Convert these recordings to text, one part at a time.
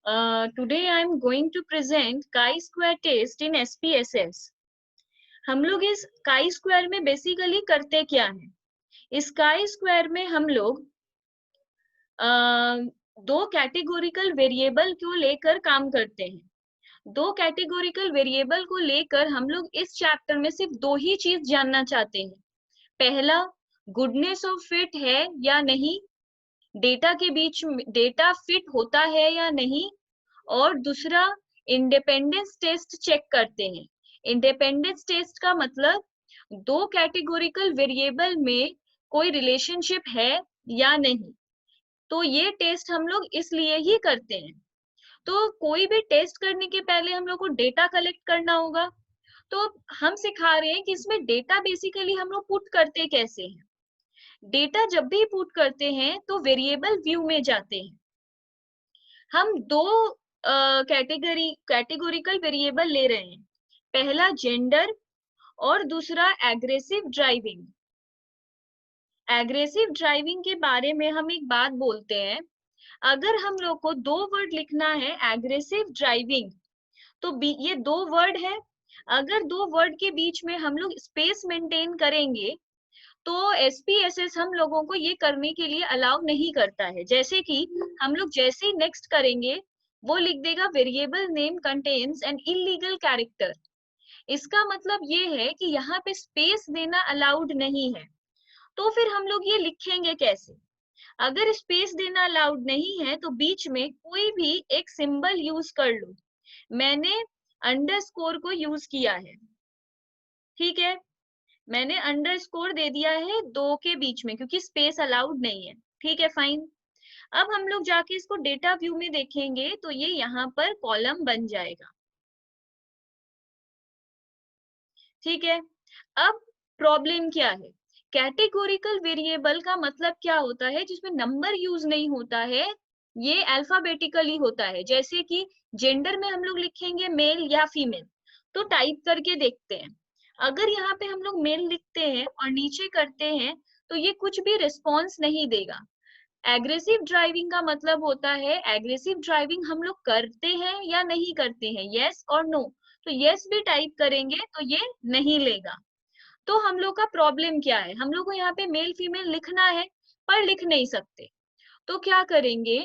Today I am going to present chi-square test in SPSS. हम लोग इस chi-square में बेसिकली करते क्या है? इस chi-square में हम लोग दो कैटेगोरिकल वेरिएबल को लेकर काम करते हैं। दो कैटेगोरिकल वेरिएबल को लेकर हम लोग इस चैप्टर में सिर्फ दो ही चीज जानना चाहते हैं। पहला, गुडनेस ऑफ फिट है या नहीं, डेटा के बीच में डेटा फिट होता है या नहीं, और दूसरा इंडिपेंडेंस टेस्ट चेक करते हैं। इंडिपेंडेंस टेस्ट का मतलब दो कैटेगोरिकल वेरिएबल में कोई रिलेशनशिप है या नहीं। तो ये टेस्ट हम लोग इसलिए ही करते हैं। तो कोई भी टेस्ट करने के पहले हम लोग को डेटा कलेक्ट करना होगा। तो हम सिखा रहे हैं कि इसमें डेटा बेसिकली हम लोग पुट करते कैसे हैं। डेटा जब भी पुट करते हैं तो वेरिएबल व्यू में जाते हैं। हम दो कैटेगोरिकल वेरिएबल ले रहे हैं। पहला जेंडर और दूसरा एग्रेसिव ड्राइविंग। एग्रेसिव ड्राइविंग के बारे में हम एक बात बोलते हैं। अगर हम लोग को दो वर्ड लिखना है एग्रेसिव ड्राइविंग, तो ये दो वर्ड है। अगर दो वर्ड के बीच में हम लोग स्पेस मेंटेन करेंगे तो SPSS हम लोगों को ये करने के लिए अलाउ नहीं करता है। जैसे कि हम लोग जैसे ही नेक्स्ट करेंगे वो लिख देगा variable name contains an illegal character. इसका मतलब ये है कि यहाँ पे स्पेस देना अलाउड नहीं है। तो फिर हम लोग ये लिखेंगे कैसे? अगर स्पेस देना अलाउड नहीं है तो बीच में कोई भी एक सिंबल यूज कर लो। मैंने अंडरस्कोर को यूज किया है, ठीक है। मैंने अंडरस्कोर दे दिया है दो के बीच में क्योंकि स्पेस अलाउड नहीं है, ठीक है, फाइन। अब हम लोग जाके इसको डेटा व्यू में देखेंगे तो ये यहाँ पर कॉलम बन जाएगा, ठीक है। अब प्रॉब्लम क्या है? कैटेगोरिकल वेरिएबल का मतलब क्या होता है? जिसमें नंबर यूज नहीं होता है, ये अल्फाबेटिकली होता है। जैसे कि जेंडर में हम लोग लिखेंगे मेल या फीमेल, तो टाइप करके देखते हैं। अगर यहाँ पे हम लोग मेल लिखते हैं और नीचे करते हैं तो ये कुछ भी रिस्पॉन्स नहीं देगा। एग्रेसिव ड्राइविंग का मतलब होता है एग्रेसिव ड्राइविंग हम लोग करते हैं या नहीं करते हैं, यस और नो। तो यस भी टाइप करेंगे तो ये नहीं लेगा। तो हम लोग का प्रॉब्लम क्या है? हम लोग को यहाँ पे मेल फीमेल लिखना है पर लिख नहीं सकते। तो क्या करेंगे?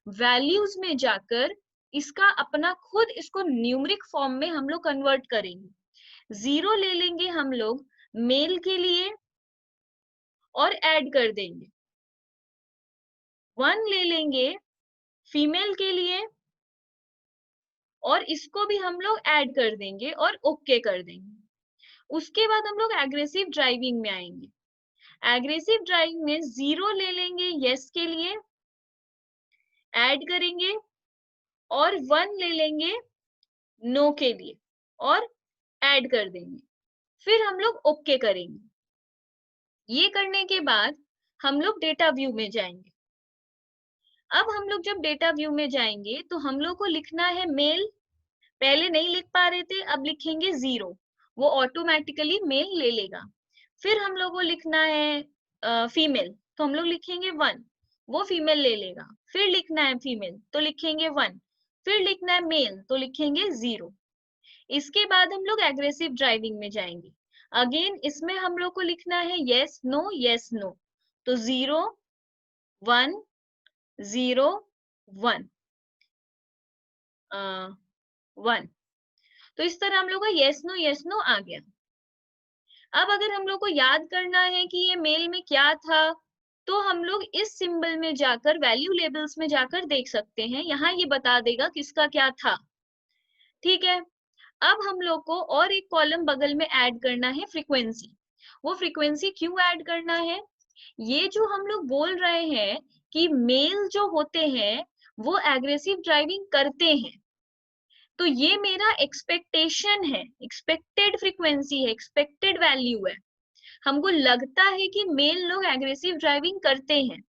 वैल्यूज में जाकर इसका अपना खुद इसको न्यूमेरिक फॉर्म में हम लोग कन्वर्ट करेंगे। 0 ले लेंगे हम लोग मेल के लिए और ऐड कर देंगे। 1 ले लेंगे फीमेल के लिए और इसको भी हम लोग ऐड कर देंगे और ओके कर देंगे। उसके बाद हम लोग एग्रेसिव ड्राइविंग में आएंगे। एग्रेसिव ड्राइविंग में 0 ले लेंगे यस के लिए, ऐड करेंगे और 1 ले लेंगे नो के लिए और ऐड कर देंगे। फिर हम लोग ओके करेंगे। ये करने के बाद हम लोग डेटा व्यू में जाएंगे। अब हम लोग जब डेटा व्यू में जाएंगे तो हम लोग को लिखना है मेल। पहले नहीं लिख पा रहे थे, अब लिखेंगे 0, वो ऑटोमेटिकली मेल ले लेगा। फिर हम लोग को लिखना है फीमेल, तो हम लोग लिखेंगे 1, वो फीमेल ले लेगा। फिर लिखना है फीमेल तो लिखेंगे 1, फिर लिखना है मेल तो लिखेंगे 0। इसके बाद हम लोग एग्रेसिव ड्राइविंग में जाएंगे। अगेन इसमें हम लोग को लिखना है यस नो, तो 0 1 0 1 1। तो इस तरह हम लोग का यस नो आ गया। अब अगर हम लोग को याद करना है कि ये मेल में क्या था, तो हम लोग इस सिंबल में जाकर वैल्यू लेबल्स में जाकर देख सकते हैं। यहाँ ये बता देगा किसका क्या था, ठीक है। अब हम लोग को और एक कॉलम बगल में ऐड करना है फ्रीक्वेंसी। वो फ्रीक्वेंसी क्यों ऐड करना है? ये जो हम लोग बोल रहे हैं कि मेल जो होते हैं वो एग्रेसिव ड्राइविंग करते हैं, तो ये मेरा एक्सपेक्टेशन है, एक्सपेक्टेड फ्रीक्वेंसी है, एक्सपेक्टेड वैल्यू है। हमको लगता है कि मेल लोग एग्रेसिव ड्राइविंग करते हैं।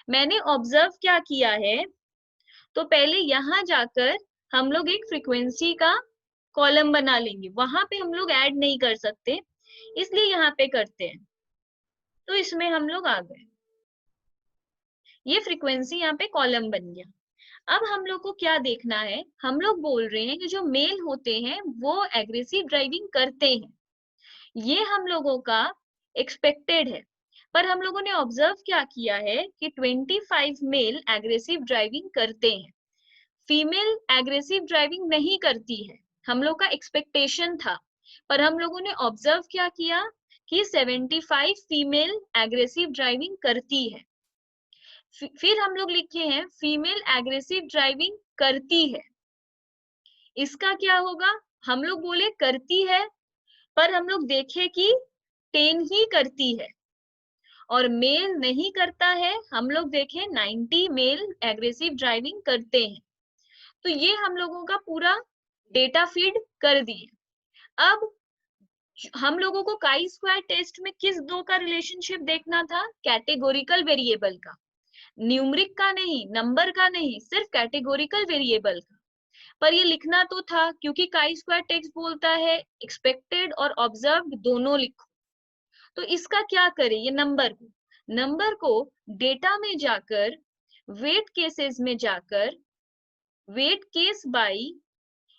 मैंने ऑब्जर्व क्या किया है, तो पहले यहाँ जाकर हम लोग एक फ्रीक्वेंसी का कॉलम बना लेंगे। वहां पे हम लोग ऐड नहीं कर सकते, इसलिए यहाँ पे करते हैं। तो इसमें हम लोग आ गए, ये फ्रीक्वेंसी यहाँ पे कॉलम बन गया। अब हम लोग को क्या देखना है, हम लोग बोल रहे हैं कि जो मेल होते हैं वो एग्रेसिव ड्राइविंग करते हैं, ये हम लोगों का एक्सपेक्टेड है। पर हम लोगों ने ऑब्जर्व क्या किया है कि 25 मेल एग्रेसिव ड्राइविंग करते हैं, फीमेल एग्रेसिव ड्राइविंग नहीं करती है, हम लोग का एक्सपेक्टेशन था। पर हम लोगों ने ऑब्जर्व क्या किया कि 75 फीमेल एग्रेसिव ड्राइविंग करती है। फिर हम लोग लिखे हैं फीमेल एग्रेसिव ड्राइविंग करती है, इसका क्या होगा, हम लोग बोले करती है, पर हम लोग देखे कि 10 ही करती है और मेल नहीं करता है, हम लोग देखें 90 मेल एग्रेसिव ड्राइविंग करते हैं। तो ये हम लोगों का पूरा डेटा फीड कर दिए। अब हम लोगों को काई स्क्वायर टेस्ट में किस दो का रिलेशनशिप देखना था, कैटेगोरिकल वेरिएबल का, न्यूमरिक का नहीं, नंबर का नहीं, सिर्फ कैटेगोरिकल वेरिएबल का। पर ये लिखना तो था क्योंकि काई स्क्वायर टेक्स्ट बोलता है एक्सपेक्टेड और ऑब्जर्व्ड दोनों लिखो। तो इसका क्या करें, ये नंबर को डेटा में जाकर वेट केसेस में जाकर वेट केस बाय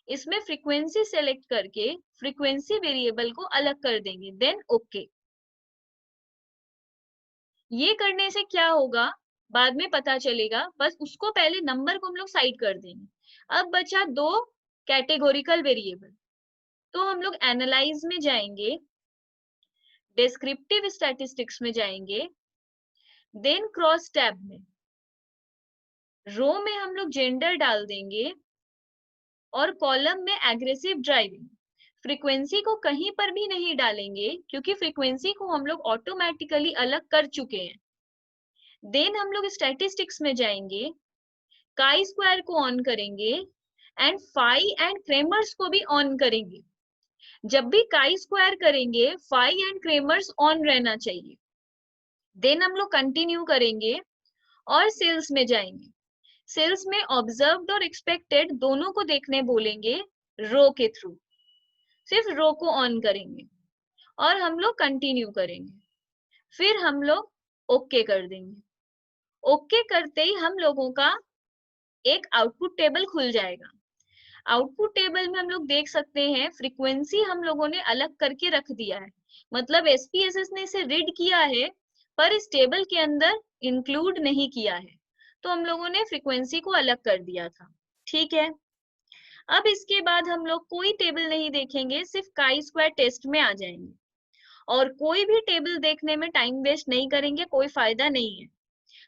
इसमें फ्रीक्वेंसी सेलेक्ट करके फ्रीक्वेंसी वेरिएबल को अलग कर देंगे, देन ओके। ये करने से क्या होगा बाद में पता चलेगा, बस उसको पहले नंबर को हम लोग साइड कर देंगे। अब बचा दो कैटेगोरिकल वेरिएबल, तो हम लोग एनालाइज में जाएंगे, डिस्क्रिप्टिव स्टैटिस्टिक्स में जाएंगे, देन क्रॉस टैब में रो में हम लोग जेंडर डाल देंगे और कॉलम में एग्रेसिव ड्राइविंग। फ्रीक्वेंसी को कहीं पर भी नहीं डालेंगे क्योंकि फ्रीक्वेंसी को हम लोग ऑटोमेटिकली अलग कर चुके हैं। देन हम लोग स्टैटिस्टिक्स में जाएंगे, काई स्क्वायर को ऑन करेंगे एंड फाई एंड क्रेमर्स को भी ऑन करेंगे। जब भी काई स्क्वायर करेंगे फाई एंड क्रेमर्स ऑन रहना चाहिए। देन हम लोग कंटिन्यू करेंगे और सेल्स में जाएंगे, सेल्स में ऑब्जर्व्ड और एक्सपेक्टेड दोनों को देखने बोलेंगे रो के थ्रू, सिर्फ रो को ऑन करेंगे और हम लोग कंटिन्यू करेंगे, फिर हम लोग ओके कर देंगे। ओके करते ही हम लोगों का एक आउटपुट टेबल खुल जाएगा। आउटपुट टेबल में हम लोग देख सकते हैं फ्रीक्वेंसी हम लोगों ने अलग करके रख दिया है, मतलब एसपीएसएस ने इसे रीड किया है पर इस टेबल के अंदर इंक्लूड नहीं किया है, तो हम लोगों ने फ्रीक्वेंसी को अलग कर दिया था। ठीक है, अब इसके बाद हम लोग कोई टेबल नहीं देखेंगे, सिर्फ काई स्क्वायर टेस्ट में आ जाएंगे और कोई भी टेबल देखने में टाइम वेस्ट नहीं करेंगे, कोई फायदा नहीं है।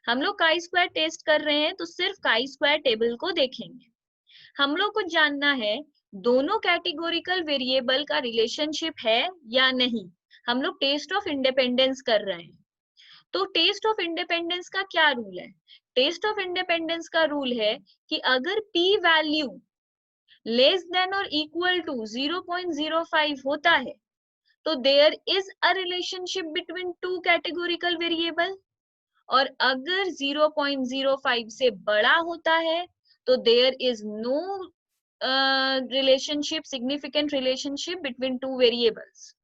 हम लोग काई स्क्वायर टेस्ट कर रहे हैं तो सिर्फ काई स्क्वायर टेबल को देखेंगे। हम लोग को जानना है दोनों कैटेगोरिकल वेरिएबल का रिलेशनशिप है या नहीं। हम लोग टेस्ट ऑफ इंडिपेंडेंस कर रहे हैं, तो टेस्ट ऑफ इंडिपेंडेंस का क्या रूल है, टेस्ट ऑफ इंडिपेंडेंस का रूल है कि अगर p वैल्यू लेस देन और इक्वल टू 0.05 होता है तो there is a relationship between two categorical variable, और अगर 0.05 से बड़ा होता है तो there is no relationship, significant relationship between two variables.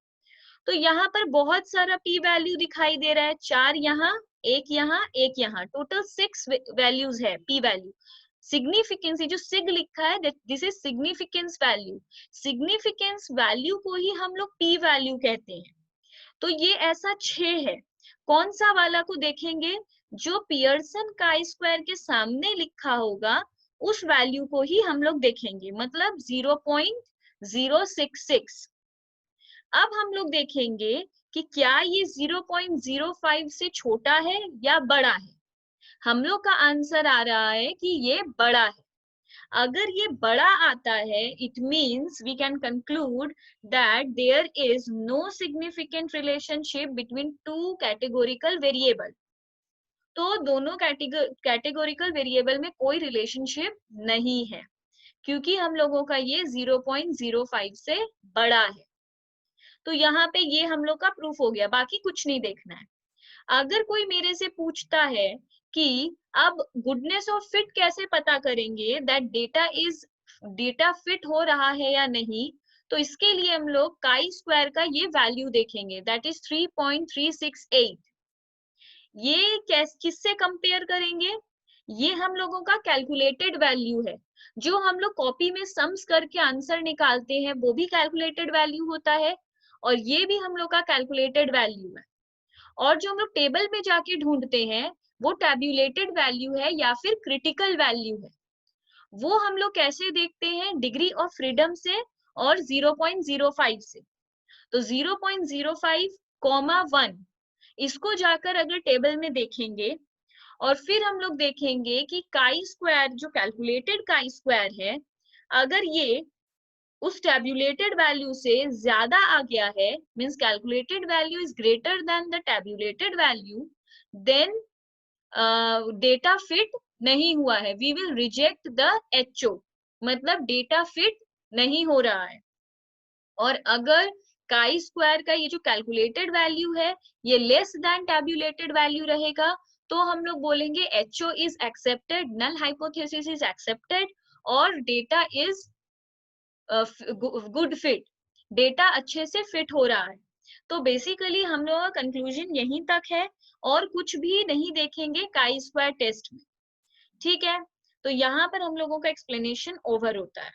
तो यहाँ पर बहुत सारा p वैल्यू दिखाई दे रहा है, 4 यहाँ, एक यहाँ, एक यहाँ, टोटल 6 वैल्यूज है p वैल्यू। सिग्निफिकेंस जो सिग लिखा है this is significance value, significance value को ही हम लोग p वैल्यू कहते हैं। तो ये ऐसा 6 है, कौन सा वाला को देखेंगे, जो पियर्सन काई स्क्वायर के सामने लिखा होगा उस वैल्यू को ही हम लोग देखेंगे, मतलब 0.066। अब हम लोग देखेंगे कि क्या ये 0.05 से छोटा है या बड़ा है। हम लोग का आंसर आ रहा है कि ये बड़ा है। अगर ये बड़ा आता है it means we can conclude that there is no significant relationship between two categorical variable. तो दोनों कैटेगोरिकल वेरिएबल में कोई रिलेशनशिप नहीं है क्योंकि हम लोगों का ये 0.05 से बड़ा है। तो यहाँ पे ये हम लोग का प्रूफ हो गया, बाकी कुछ नहीं देखना है। अगर कोई मेरे से पूछता है कि अब गुडनेस ऑफ फिट कैसे पता करेंगे, दैट डेटा फिट हो रहा है या नहीं, तो इसके लिए हम लोग काई स्क्वायर का ये वैल्यू देखेंगे, दैट इज 3.368। ये किससे कंपेयर करेंगे, ये हम लोगों का कैलकुलेटेड वैल्यू है। जो हम लोग कॉपी में सम्स करके आंसर निकालते हैं वो भी कैलकुलेटेड वैल्यू होता है, और ये भी हम लोग का कैलकुलेटेड वैल्यू है। और जो हम लोग टेबल में जाके ढूंढते हैं वो टैब्यूलेटेड वैल्यू है या फिर क्रिटिकल वैल्यू है। वो हम लोग कैसे देखते हैं, डिग्री ऑफ फ्रीडम से और 0.05 से। तो 0.05 कॉमा 1 इसको जाकर अगर टेबल में देखेंगे और फिर हम लोग देखेंगे कि काई स्क्वायर जो कैलकुलेटेड काई स्क्वायर है, अगर ये उस टैब्यूलेटेड वैल्यू से ज्यादा आ गया है, means calculated value is greater than the tabulated value, then data fit नहीं हुआ है, we will reject the HO, मतलब डेटा फिट नहीं हो रहा है। और अगर काई स्क्वायर का ये जो कैलकुलेटेड वैल्यू है ये लेस देन टैब्यूलेटेड वैल्यू रहेगा, तो हम लोग बोलेंगे HO is accepted, null hypothesis is accepted, और data is good fit, data अच्छे से फिट हो रहा है। तो बेसिकली हम लोगों का कंक्लूजन यहीं तक है, और कुछ भी नहीं देखेंगे काई स्क्वायर टेस्ट में। ठीक है, तो यहाँ पर हम लोगों का एक्सप्लेनेशन ओवर होता है।